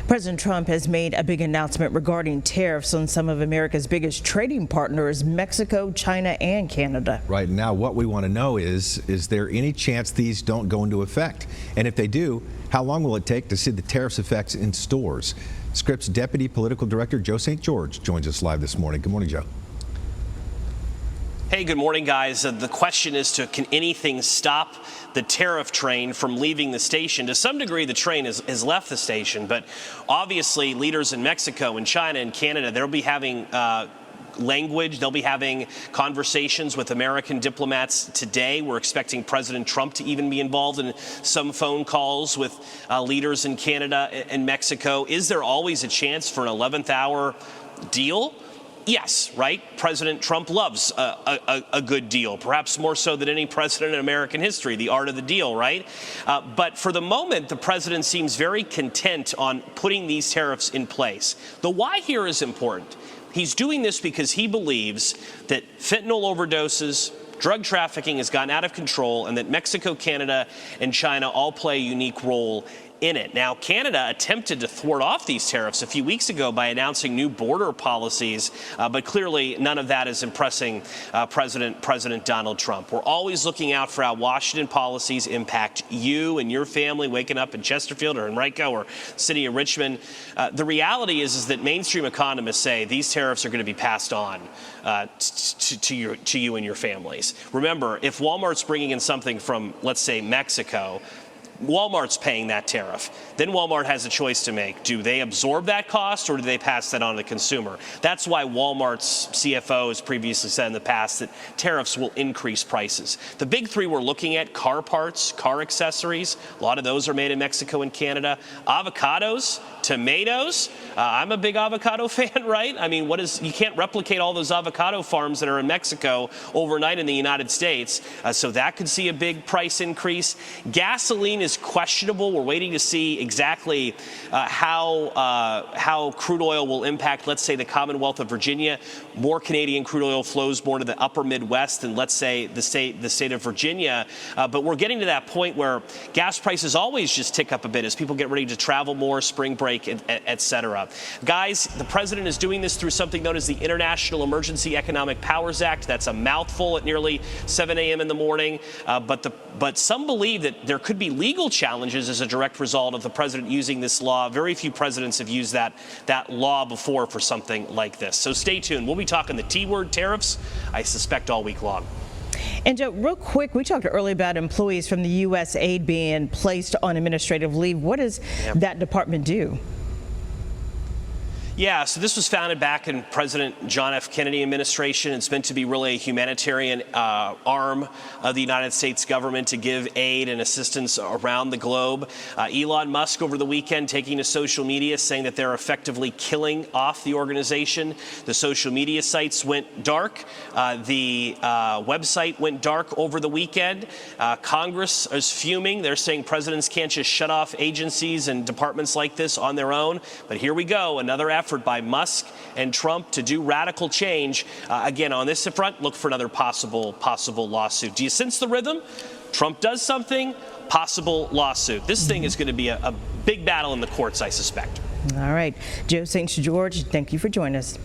President Trump has made a big announcement regarding tariffs on some of America's biggest trading partners, Mexico, China, and Canada. Right now, what we want to know is there any chance these don't go into effect? And if they do, how long will it take to see the tariffs effects in stores? Scripps Deputy Political Director Joe St. George joins us live this morning. Good morning, Joe. Hey, good morning, guys. The question is can anything stop the tariff train from leaving the station? To some degree, the train has left the station, but obviously leaders in Mexico and China and Canada, they'll be having they'll be having conversations with American diplomats today. We're expecting President Trump to even be involved in some phone calls with leaders in Canada and Mexico. Is there always a chance for an 11th hour deal? Yes, right? President Trump loves a good deal, perhaps more so than any president in American history, the art of the deal, right? But for the moment, the president seems very content on putting these tariffs in place. The why here is important. He's doing this because he believes that fentanyl overdoses, drug trafficking has gotten out of control, and that Mexico, Canada, and China all play a unique role in it. Now, Canada attempted to thwart off these tariffs a few weeks ago by announcing new border policies, but clearly none of that is impressing President Donald Trump. We're always looking out for how Washington policies impact you and your family waking up in Chesterfield or Henrico or city of Richmond. The reality is that mainstream economists say these tariffs are going to be passed on to you and your families. Remember, if Walmart's bringing in something from, let's say, Mexico, Walmart's paying that tariff. Then Walmart has a choice to make. Do they absorb that cost or do they pass that on to the consumer? That's why Walmart's CFO has previously said in the past that tariffs will increase prices. The big three we're looking at: car parts, car accessories. A lot of those are made in Mexico and Canada. Avocados, tomatoes. I'm a big avocado fan, right? I mean, you can't replicate all those avocado farms that are in Mexico overnight in the United States. So that could see a big price increase. Gasoline is questionable. We're waiting to see exactly how crude oil will impact, let's say, the Commonwealth of Virginia. More Canadian crude oil flows more to the upper Midwest than, let's say, the state of Virginia. But we're getting to that point where gas prices always just tick up a bit as people get ready to travel more, spring break, et cetera. Guys, the president is doing this through something known as the International Emergency Economic Powers Act. That's a mouthful at nearly 7 a.m. in the morning. But some believe that there could be legal challenges as a direct result of the president using this law. Very few presidents have used that law before for something like this. So stay tuned. We'll be talking the T-word, tariffs, I suspect, all week long. And Joe, real quick, we talked earlier about employees from the U.S. aid being placed on administrative leave. What does that department do? Yeah, so this was founded back in President John F. Kennedy administration. It's meant to be really a humanitarian arm of the United States government to give aid and assistance around the globe. Elon Musk over the weekend taking to social media saying that they're effectively killing off the organization. The social media sites went dark. The website went dark over the weekend. Congress is fuming. They're saying presidents can't just shut off agencies and departments like this on their own. But here we go, another effort by Musk and Trump to do radical change. Again, on this front, look for another possible lawsuit. Do you sense the rhythm? Trump does something, possible lawsuit. This thing is going to be a big battle in the courts, I suspect. All right. Joe St. George, thank you for joining us.